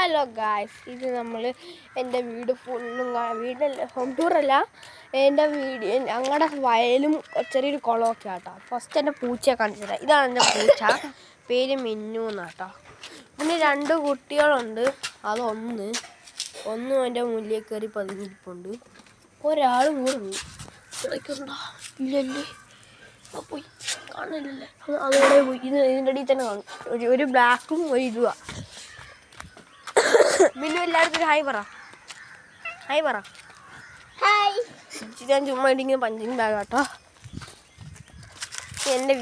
Hello guys, ഇത് നമ്മൾ എൻ്റെ വീട് ഫുള്ളും വീടല്ല, ഹോം ടൂറല്ല, എൻ്റെ വീട് ഞങ്ങളുടെ വയലും ചെറിയൊരു കുളമൊക്കെ ആട്ടോ. ഫസ്റ്റ് എൻ്റെ പൂച്ചയെ കാണിച്ചു തരാം. ഇതാണ് എൻ്റെ പൂച്ച, പേര് മിന്നു എന്നാട്ടോ. പിന്നെ 2 കുട്ടികളുണ്ട്. അതൊന്നും എൻ്റെ മുന്നിൽ കയറി പതിഞ്ഞിരിപ്പുണ്ട്. ഒരാളും കൂടെ ഉണ്ട്. ഇടയ്ക്കുണ്ടോ ഇല്ലല്ലേ, പോയി കാണില്ലല്ലേ, അതോടെ പോയി. ഇതിൻ്റെ അടിയിൽ തന്നെ കാണും. ഒരു ബ്ലാക്കും ഒരു ഇതുവാണ്. മിന്നു എല്ലായിടത്തും ഹായ് പറ. ഹായ്. ഞാൻ ചുമ്മാ ഇങ്ങനെ പഞ്ചിങ് ബാഗ് കേട്ടോ. എൻ്റെ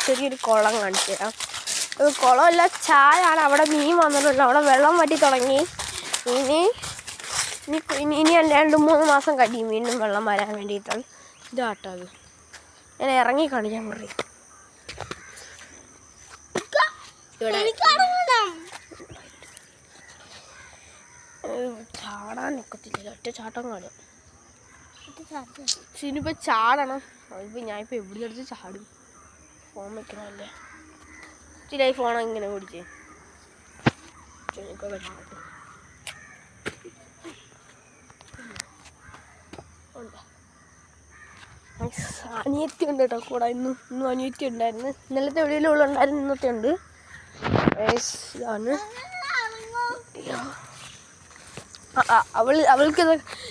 ചെറിയൊരു കുളം കാണിച്ചു തരാം. കുളമല്ല, ചാലാണ്. അവിടെ മീൻ വന്നിട്ടില്ല, അവിടെ വെള്ളം വറ്റി തുടങ്ങി. ഇനി 2-3 മാസം കഴിയും വീണ്ടും വെള്ളം വരാൻ വേണ്ടിയിട്ടാണ്. ഇതാട്ടോ അത്. ഞാൻ ഇറങ്ങി കാണിക്കാൻ പറയും. ചാടാനൊക്കത്തില്ല, ഒറ്റ ചാട്ടം കാണും. ഇനിയിപ്പോൾ ചാടണം. അതിപ്പോൾ ഞാനിപ്പോൾ എവിടെ എടുത്ത് ചാടും? ഫോൺ വെക്കണമല്ലേ. ചില ഫോൺ ഇങ്ങനെ പിടിച്ചേ. അനിയത്തി ഉണ്ട് കേട്ടോ കൂടെ. ഇന്നും അനിയത്തി ഉണ്ടായിരുന്നു. ഇന്നലത്തെ എവിടെയെങ്കിലും ഉണ്ടായിരുന്നു, ഇന്നത്തെ ഉണ്ട്. ഇതാണ് അവൾക്ക്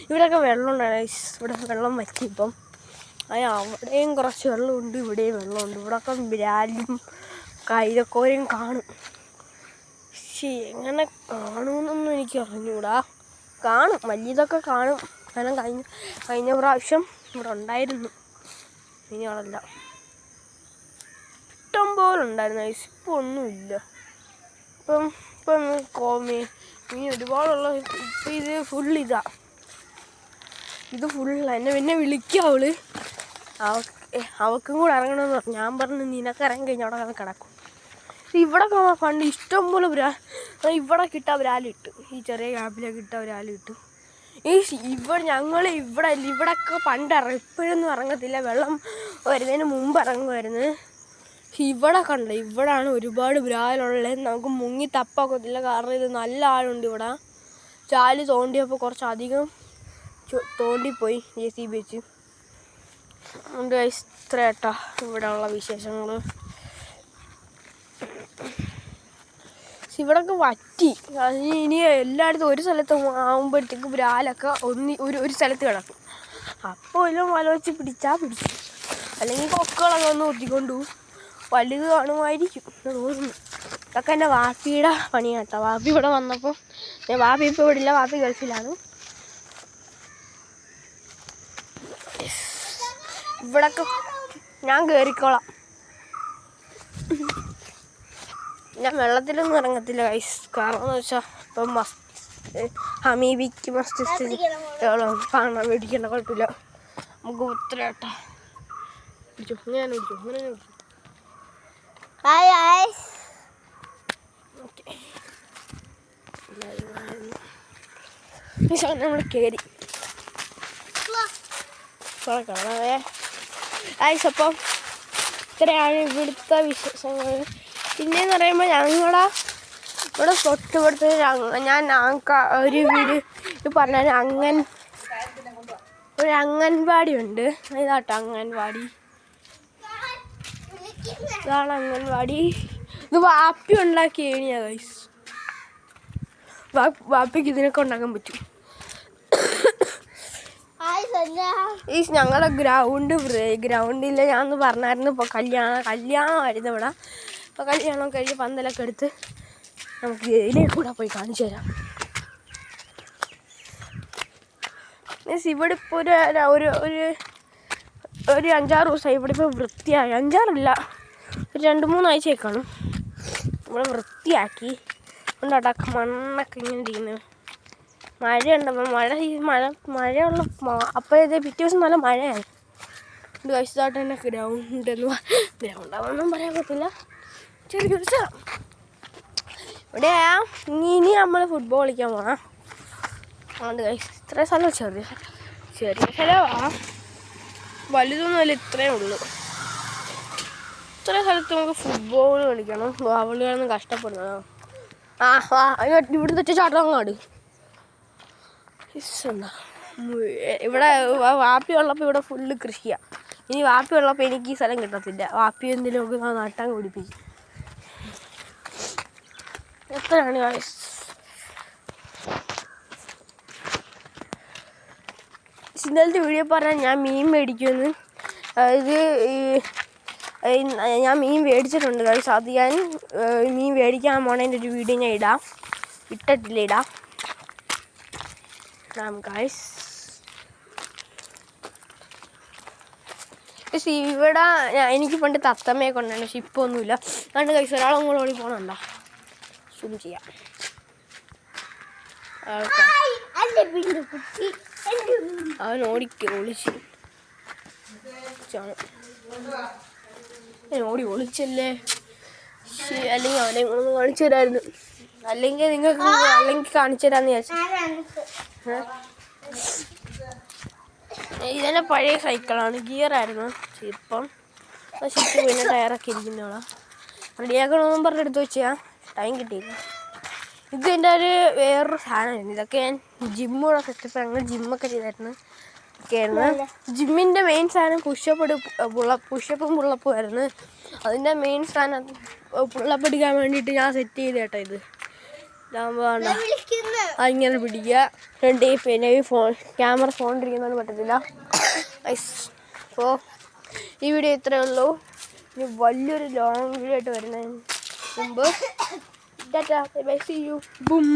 ഇവിടെയൊക്കെ വെള്ളം ഉണ്ടായി. ഇവിടെ വെള്ളം വറ്റി. ഇപ്പം അവിടെയും കുറച്ച് വെള്ളമുണ്ട്, ഇവിടെയും വെള്ളമുണ്ട്. ഇവിടെയൊക്കെ വിരാലും കൈതക്കോരയും കാണും. പക്ഷേ എങ്ങനെ കാണുമെന്നൊന്നും എനിക്ക് അറിഞ്ഞൂടാ. കാണും, വലിയതൊക്കെ കാണും. കാരണം കഴിഞ്ഞ പ്രാവശ്യം ഇവിടെ ഉണ്ടായിരുന്നു മീനുകളല്ല, ഇഷ്ടം പോലെ ഉണ്ടായിരുന്നു. ഇപ്പോൾ ഒന്നുമില്ല. ഇപ്പം മീൻ ഒരുപാടുള്ള. ഇപ്പം ഇത് ഫുൾ ഇത് ഫുള്ള്. പിന്നെ വിളിക്കുക അവൾക്കും കൂടെ ഇറങ്ങണമെന്ന് പറഞ്ഞു. ഞാൻ പറഞ്ഞു നിനക്ക് ഇറങ്ങി കഴിഞ്ഞാൽ അവിടെ കിടക്കും. ഇവിടെ പണ്ട് ഇഷ്ടം പോലെ ഇവിടെ കിട്ടാൻ ഒരാളിട്ടു. ഈ ചെറിയ ക്യാമ്പിലേക്ക് കിട്ടാൻ ഒരാളിട്ടു. ഇവിടെയൊക്കെ പണ്ട് ഇപ്പോഴൊന്നും ഇറങ്ങത്തില്ല. വെള്ളം വരുന്നതിന് മുമ്പ് ഇറങ്ങുമായിരുന്നു. ഇവിടെ ഇവിടാണ് ഒരുപാട് ബ്രാലുള്ളത്. നമുക്ക് മുങ്ങി തപ്പൊക്കത്തില്ല, കാരണം ഇത് നല്ല ആഴുണ്ട്. ഇവിടെ ചാല് തോണ്ടിയപ്പോൾ കുറച്ചധികം തോണ്ടിപ്പോയി JCB വെച്ച്. അതുകൊണ്ട് ഇത്ര കേട്ടോ ഇവിടെ ഉള്ള വിശേഷങ്ങൾ. ഇവിടൊക്കെ വറ്റി. ഇനി എല്ലായിടത്തും ഒരു സ്ഥലത്ത് ആകുമ്പോഴത്തേക്ക് ബ്രാലൊക്കെ ഒരു സ്ഥലത്ത് കിടക്കും. അപ്പോൾ എല്ലാം വല വെച്ച് പിടിച്ചാൽ പിടിച്ചു, അല്ലെങ്കിൽ കൊക്കുകളൊക്കെ ഒന്ന് ഒത്തിക്കൊണ്ടു വലുത് കാണുമായിരിക്കും എന്ന് തോന്നുന്നു. ഇതൊക്കെ എൻ്റെ വാപ്പിയുടെ പണിയാട്ടോ. വാപ്പി ഇവിടെ വന്നപ്പോൾ, വാപ്പി ഇപ്പോൾ ഇവിടെ ഇല്ല, വാപ്പി ഗൾഫിലാണ്. ഇവിടൊക്കെ ഞാൻ കയറിക്കോളാം. ഞാൻ വെള്ളത്തിലൊന്നും ഇറങ്ങത്തില്ല ഗൈസ്. കാരണം എന്ന് വെച്ചാൽ ഇപ്പം ഹമീബിക്ക് കാണാൻ മേടിക്കേണ്ട, കുഴപ്പമില്ല. നമുക്ക് ഉത്തരേട്ടാ പിടിച്ചു. ഞാൻ പിടിച്ചു, അങ്ങനെ പിടിച്ചു. ഓക്കെ, നമ്മൾ കയറി കാണാവേ ഗൈസ്. അപ്പം ഇത്രയാണ് ഇവിടുത്തെ വിശേഷങ്ങൾ. പിന്നെയെന്ന് പറയുമ്പോൾ ഞങ്ങളുടെ ഇവിടെ തൊട്ടുപിടുത്ത് ഞാൻ ഒരു വീട് പറഞ്ഞാൽ ഒരു അംഗൻവാടി ഉണ്ട്. ഇതാട്ടോ അംഗൻവാടി, ഇതാണ് അംഗൻവാടി. ഇത് വാപ്പി ഉണ്ടാക്കിയ ഏണിയാ ഗൈസ്. വാപ്പിക്ക് ഇതിനൊക്കെ ഉണ്ടാക്കാൻ പറ്റും. ഞങ്ങളുടെ ഗ്രൗണ്ടില്ല, ഞാനൊന്ന് പറഞ്ഞായിരുന്നു. ഇപ്പോൾ കല്യാണമായിരുന്നു ഇവിടെ. ഇപ്പോൾ കല്യാണം കഴിഞ്ഞ് പന്തലൊക്കെ എടുത്ത് നമുക്ക് ഇതിലേ കൂടെ പോയി കാണിച്ചു തരാം. മീൻസ് ഇവിടെ ഇപ്പോൾ ഒരു 5-6 ദിവസമായി ഇവിടെ ഇപ്പോൾ വൃത്തിയായി. 5-6 ഒരു 2-3 ആഴ്ചയായി കാണും. ഇവിടെ വൃത്തിയാക്കി കൊണ്ടാട്ടാ. മണ്ണൊക്കെ ഇങ്ങനെ ഇരിക്കുന്നത്. മഴയുണ്ടപ്പോൾ മഴയുള്ള അപ്പോഴത്തെ പിറ്റേ ദിവസം നല്ല മഴയായി. കഴിച്ചതായിട്ട് തന്നെ ഗ്രൗണ്ടാണെന്നും പറയാൻ പറ്റില്ല, ചെറിയൊരു സ്ഥലം. ഇവിടെയാ ഇനി നമ്മൾ ഫുട്ബോൾ കളിക്കാൻ പോകാം. അതുകൊണ്ട് ഇത്രയും സ്ഥലം ചെറിയ സ്ഥലമാണ്, വലുതൊന്നുമല്ല, ഇത്രയേ ഉള്ളൂ. ഇത്ര സ്ഥലത്ത് നമുക്ക് ഫുട്ബോൾ കളിക്കണം. അവളുകളൊന്നും കഷ്ടപ്പെടുന്നതോ. ഇവിടുന്ന് വെച്ച ചാട്ടങ്ങാട്. ഇവിടെ വാപ്പി ഉള്ളപ്പോൾ ഇവിടെ ഫുള്ള് കൃഷിയാണ്. ഇനി വാപ്പി ഉള്ളപ്പോൾ എനിക്ക് ഈ സ്ഥലം കിട്ടത്തില്ല. വാപ്പി എന്തെങ്കിലുമൊക്കെ നട്ടാൻ പിടിപ്പിക്കും. എത്രയാണ് ഇന്നലത്തെ വീഡിയോ പറഞ്ഞാൽ ഞാൻ മീൻ മേടിക്കുമെന്ന്. ഇത് ഞാൻ മീൻ മേടിച്ചിട്ടുണ്ട് ഗൈസ്. അത് ഞാൻ മീൻ മേടിക്കാൻ പോണതിൻ്റെ ഒരു വീഡിയോ ഞാൻ ഇടാം ഗൈസ്. പക്ഷേ ഇവിടെ എനിക്ക് പണ്ട് തത്തമ്മയെ കൊണ്ടാണ്, പക്ഷെ ഇപ്പോൾ ഒന്നുമില്ല. അതുകൊണ്ട് ഗൈസ് ഒരാളും കൂടെ ഓടി പോകണുണ്ടോ? സൂം ചെയ്യാം. അവൻ ഒളിച്ചല്ലേ. അല്ലെങ്കിൽ അവനെ ഒന്ന് കാണിച്ചു തരായിരുന്നു. അല്ലെങ്കിൽ കാണിച്ചു തരാന്ന് വിചാരിച്ചു. ഇതെന്നെ പഴയ സൈക്കിളാണ്, ഗിയറായിരുന്നു. ഇപ്പം ഷിപ്പ് പിന്നെ ടയറൊക്കെ ഇരിക്കുന്നവളാ. റെഡിയാക്കണമെന്നും പറഞ്ഞെടുത്ത് വെച്ചാൽ ടൈം കിട്ടിയില്ല. ഇത് എൻ്റെ വേറൊരു സാധനമായിരുന്നു. ഇതൊക്കെ ഞാൻ ജിമ്മൂടെ സെറ്റപ്പ് അങ്ങനെ ജിമ്മൊക്കെ ചെയ്തായിരുന്നു. ജിമ്മിൻ്റെ മെയിൻ സാധനം പുഷപ്പും പുള്ളപ്പും ആയിരുന്നു. അതിൻ്റെ മെയിൻ സാധനം പുള്ളപ്പ് എടുക്കാൻ വേണ്ടിയിട്ട് ഞാൻ സെറ്റ് ചെയ്ത് കേട്ടോ. ഇത് അതിങ്ങനെ പിടിക്കുക. പിന്നെ ക്യാമറ ഫോണിരിക്കുന്നതുകൊണ്ട് പറ്റത്തില്ല. അപ്പോൾ ഈ വീഡിയോ ഇത്രയേ ഉള്ളൂ. ഇനി വലിയൊരു ലോങ് വീഡിയോ ആയിട്ട് വരുന്നതിന് മുമ്പ് tata, bye, see you, boom.